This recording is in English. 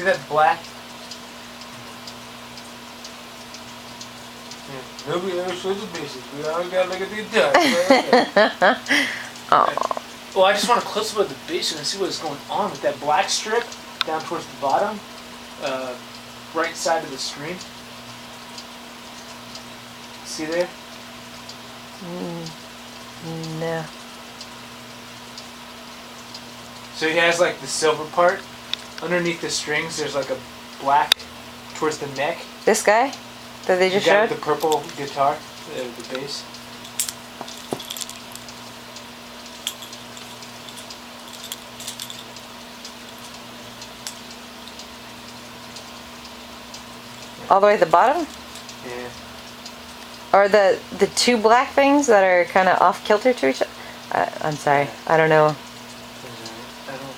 See that black? Yeah. Nobody ever shows the basics. We always gotta look at the ducks. Oh. Well, I just want a close up of the basin and see what's going on with that black strip down towards the bottom, right side of the screen. See there? No. So he has like the silver part. Underneath the strings, there's like a black towards the neck. This guy that they just You got showed? the purple guitar, the bass. All the way at the bottom? Yeah. Or the two black things that are kind of off kilter to each other? I'm sorry. I don't know. I don't know.